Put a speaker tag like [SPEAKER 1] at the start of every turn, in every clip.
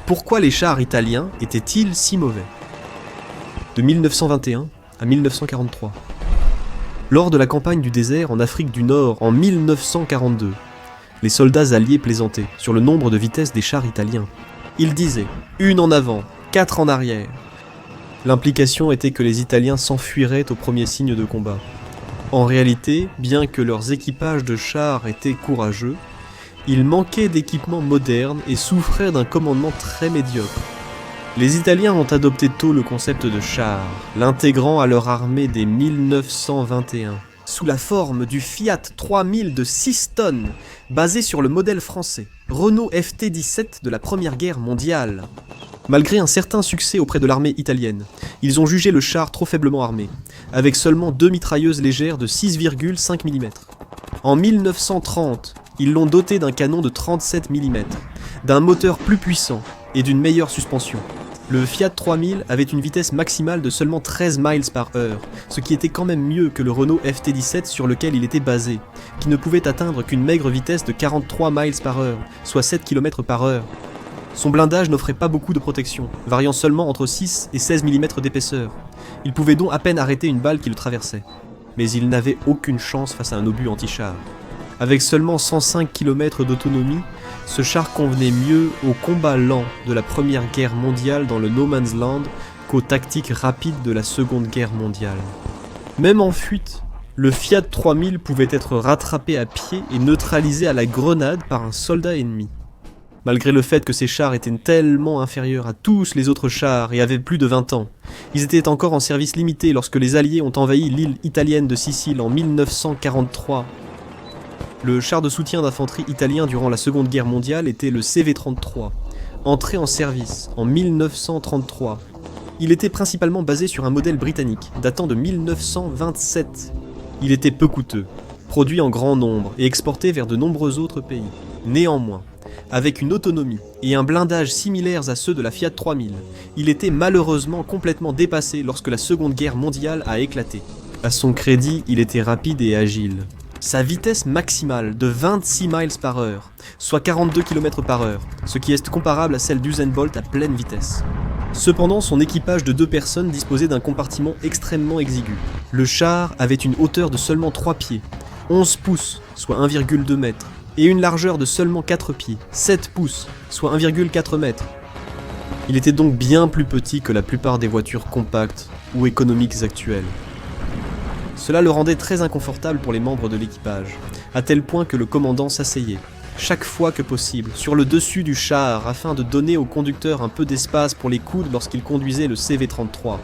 [SPEAKER 1] Pourquoi les chars italiens étaient-ils si mauvais? De 1921 à 1943. Lors de la campagne du désert en Afrique du Nord en 1942, les soldats alliés plaisantaient sur le nombre de vitesses des chars italiens. Ils disaient « une en avant, 4 en arrière ». L'implication était que les Italiens s'enfuiraient au premier signe de combat. En réalité, bien que leurs équipages de chars étaient courageux, ils manquaient d'équipements modernes et souffraient d'un commandement très médiocre. Les Italiens ont adopté tôt le concept de char, l'intégrant à leur armée dès 1921, sous la forme du Fiat 3000 de 6 tonnes, basé sur le modèle français, Renault FT-17 de la Première Guerre mondiale. Malgré un certain succès auprès de l'armée italienne, ils ont jugé le char trop faiblement armé, avec seulement 2 mitrailleuses légères de 6,5 mm. En 1930, ils l'ont doté d'un canon de 37 mm, d'un moteur plus puissant et d'une meilleure suspension. Le Fiat 3000 avait une vitesse maximale de seulement 13 miles par heure, ce qui était quand même mieux que le Renault FT-17 sur lequel il était basé, qui ne pouvait atteindre qu'une maigre vitesse de 43 miles par heure, soit 7 km par heure. Son blindage n'offrait pas beaucoup de protection, variant seulement entre 6 et 16 mm d'épaisseur. Il pouvait donc à peine arrêter une balle qui le traversait. Mais il n'avait aucune chance face à un obus anti-char. Avec seulement 105 km d'autonomie, ce char convenait mieux au combat lent de la Première Guerre mondiale dans le No Man's Land qu'aux tactiques rapides de la Seconde Guerre mondiale. Même en fuite, le Fiat 3000 pouvait être rattrapé à pied et neutralisé à la grenade par un soldat ennemi. Malgré le fait que ces chars étaient tellement inférieurs à tous les autres chars et avaient plus de 20 ans, ils étaient encore en service limité lorsque les Alliés ont envahi l'île italienne de Sicile en 1943. Le char de soutien d'infanterie italien durant la Seconde Guerre mondiale était le CV-33, entré en service en 1933. Il était principalement basé sur un modèle britannique, datant de 1927. Il était peu coûteux, produit en grand nombre et exporté vers de nombreux autres pays. Néanmoins, avec une autonomie et un blindage similaires à ceux de la Fiat 3000, il était malheureusement complètement dépassé lorsque la Seconde Guerre mondiale a éclaté. À son crédit, il était rapide et agile. Sa vitesse maximale de 26 miles par heure, soit 42 km par heure, ce qui est comparable à celle d'Usain Bolt à pleine vitesse. Cependant, son équipage de 2 personnes disposait d'un compartiment extrêmement exigu. Le char avait une hauteur de seulement 3 pieds, 11 pouces, soit 1,2 m, et une largeur de seulement 4 pieds, 7 pouces, soit 1,4 m. Il était donc bien plus petit que la plupart des voitures compactes ou économiques actuelles. Cela le rendait très inconfortable pour les membres de l'équipage, à tel point que le commandant s'asseyait, chaque fois que possible, sur le dessus du char afin de donner au conducteur un peu d'espace pour les coudes lorsqu'il conduisait le CV-33.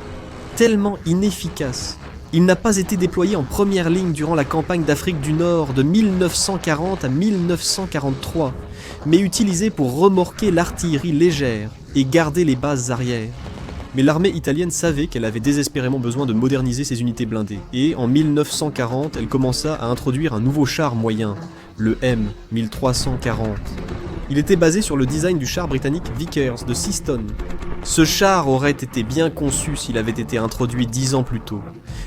[SPEAKER 1] Tellement inefficace, il n'a pas été déployé en première ligne durant la campagne d'Afrique du Nord de 1940 à 1943, mais utilisé pour remorquer l'artillerie légère et garder les bases arrière. Mais l'armée italienne savait qu'elle avait désespérément besoin de moderniser ses unités blindées, et en 1940, elle commença à introduire un nouveau char moyen, le M1340. Il était basé sur le design du char britannique Vickers de 6 tonnes. Ce char aurait été bien conçu s'il avait été introduit 10 ans plus tôt,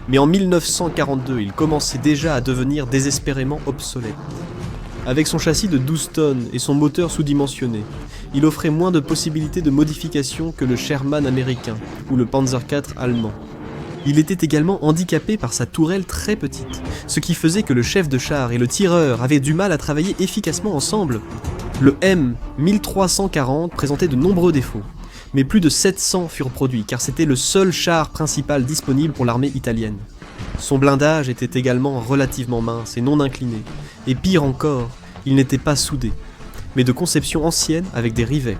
[SPEAKER 1] mais en 1942, il commençait déjà à devenir désespérément obsolète. Avec son châssis de 12 tonnes et son moteur sous-dimensionné, il offrait moins de possibilités de modification que le Sherman américain ou le Panzer IV allemand. Il était également handicapé par sa tourelle très petite, ce qui faisait que le chef de char et le tireur avaient du mal à travailler efficacement ensemble. Le M1340 présentait de nombreux défauts, mais plus de 700 furent produits car c'était le seul char principal disponible pour l'armée italienne. Son blindage était également relativement mince et non incliné, et pire encore, il n'était pas soudé, mais de conception ancienne avec des rivets.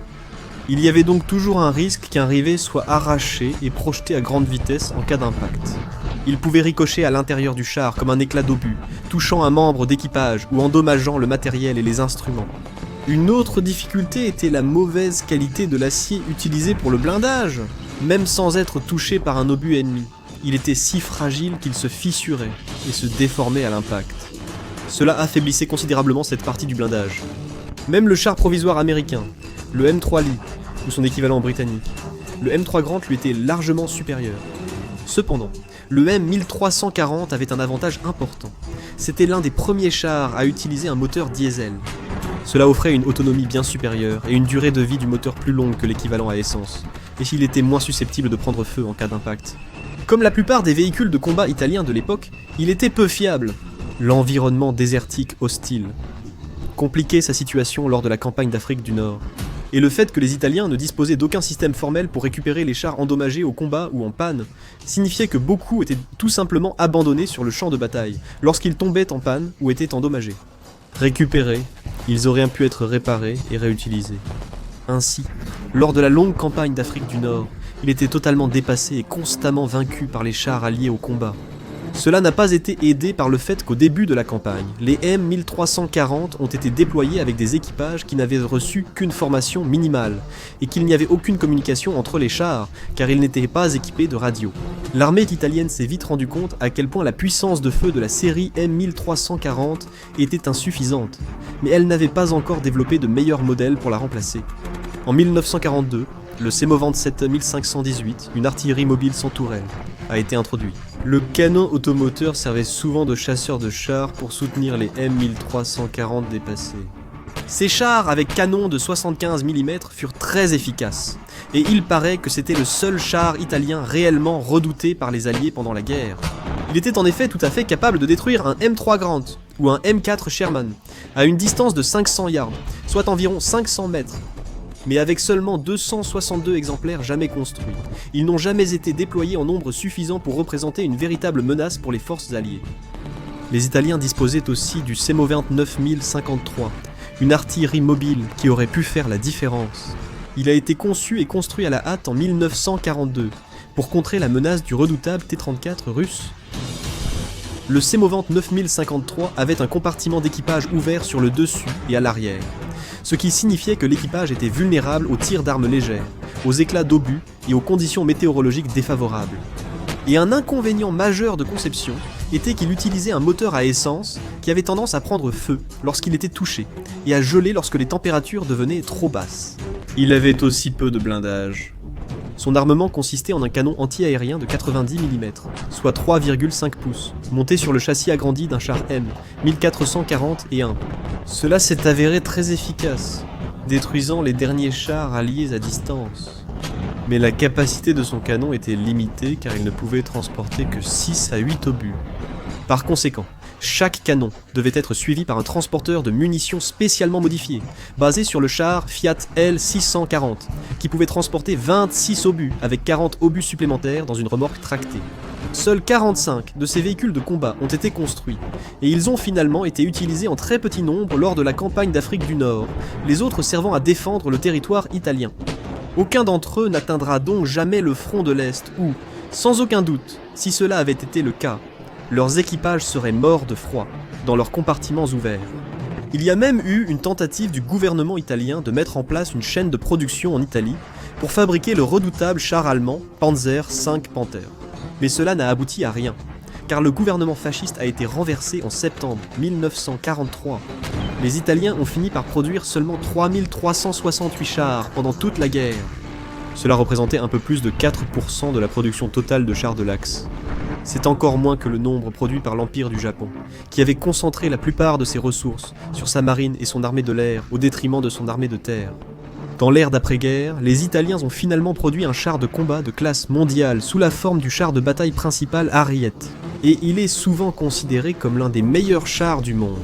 [SPEAKER 1] Il y avait donc toujours un risque qu'un rivet soit arraché et projeté à grande vitesse en cas d'impact. Il pouvait ricocher à l'intérieur du char comme un éclat d'obus, touchant un membre d'équipage ou endommageant le matériel et les instruments. Une autre difficulté était la mauvaise qualité de l'acier utilisé pour le blindage. Même sans être touché par un obus ennemi, il était si fragile qu'il se fissurait et se déformait à l'impact. Cela affaiblissait considérablement cette partie du blindage. Même le char provisoire américain, le M3 Lee, ou son équivalent britannique, le M3 Grant lui était largement supérieur. Cependant, le M1340 avait un avantage important. C'était l'un des premiers chars à utiliser un moteur diesel. Cela offrait une autonomie bien supérieure et une durée de vie du moteur plus longue que l'équivalent à essence, et il était moins susceptible de prendre feu en cas d'impact. Comme la plupart des véhicules de combat italiens de l'époque, il était peu fiable. L'environnement désertique hostile compliquait sa situation lors de la campagne d'Afrique du Nord. Et le fait que les Italiens ne disposaient d'aucun système formel pour récupérer les chars endommagés au combat ou en panne, signifiait que beaucoup étaient tout simplement abandonnés sur le champ de bataille, lorsqu'ils tombaient en panne ou étaient endommagés. Récupérés, ils auraient pu être réparés et réutilisés. Ainsi, lors de la longue campagne d'Afrique du Nord, il était totalement dépassé et constamment vaincu par les chars alliés au combat. Cela n'a pas été aidé par le fait qu'au début de la campagne, les M1340 ont été déployés avec des équipages qui n'avaient reçu qu'une formation minimale, et qu'il n'y avait aucune communication entre les chars, car ils n'étaient pas équipés de radio. L'armée italienne s'est vite rendu compte à quel point la puissance de feu de la série M1340 était insuffisante, mais elle n'avait pas encore développé de meilleurs modèles pour la remplacer. En 1942, le Semovent 7518, une artillerie mobile sans tourelle, a été introduit. Le canon automoteur servait souvent de chasseur de chars pour soutenir les M1340 dépassés. Ces chars avec canon de 75 mm furent très efficaces, et il paraît que c'était le seul char italien réellement redouté par les Alliés pendant la guerre. Il était en effet tout à fait capable de détruire un M3 Grant ou un M4 Sherman à une distance de 500 yards, soit environ 500 mètres. Mais avec seulement 262 exemplaires jamais construits, ils n'ont jamais été déployés en nombre suffisant pour représenter une véritable menace pour les forces alliées. Les Italiens disposaient aussi du Semovent 9053, une artillerie mobile qui aurait pu faire la différence. Il a été conçu et construit à la hâte en 1942 pour contrer la menace du redoutable T-34 russe. Le Semovent 9053 avait un compartiment d'équipage ouvert sur le dessus et à l'arrière, ce qui signifiait que l'équipage était vulnérable aux tirs d'armes légères, aux éclats d'obus et aux conditions météorologiques défavorables. Et un inconvénient majeur de conception était qu'il utilisait un moteur à essence qui avait tendance à prendre feu lorsqu'il était touché, et à geler lorsque les températures devenaient trop basses. Il avait aussi peu de blindage. Son armement consistait en un canon anti-aérien de 90 mm, soit 3,5 pouces, monté sur le châssis agrandi d'un char M, 1441. Cela s'est avéré très efficace, détruisant les derniers chars alliés à distance. Mais la capacité de son canon était limitée car il ne pouvait transporter que 6 à 8 obus. Par conséquent, chaque canon devait être suivi par un transporteur de munitions spécialement modifié, basé sur le char Fiat L640, qui pouvait transporter 26 obus avec 40 obus supplémentaires dans une remorque tractée. Seuls 45 de ces véhicules de combat ont été construits, et ils ont finalement été utilisés en très petit nombre lors de la campagne d'Afrique du Nord, les autres servant à défendre le territoire italien. Aucun d'entre eux n'atteindra donc jamais le front de l'Est où, sans aucun doute, si cela avait été le cas, leurs équipages seraient morts de froid, dans leurs compartiments ouverts. Il y a même eu une tentative du gouvernement italien de mettre en place une chaîne de production en Italie pour fabriquer le redoutable char allemand Panzer V Panther. Mais cela n'a abouti à rien, car le gouvernement fasciste a été renversé en septembre 1943. Les Italiens ont fini par produire seulement 3368 chars pendant toute la guerre. Cela représentait un peu plus de 4% de la production totale de chars de l'Axe. C'est encore moins que le nombre produit par l'Empire du Japon, qui avait concentré la plupart de ses ressources sur sa marine et son armée de l'air au détriment de son armée de terre. Dans l'ère d'après-guerre, les Italiens ont finalement produit un char de combat de classe mondiale sous la forme du char de bataille principal Harriet, et il est souvent considéré comme l'un des meilleurs chars du monde.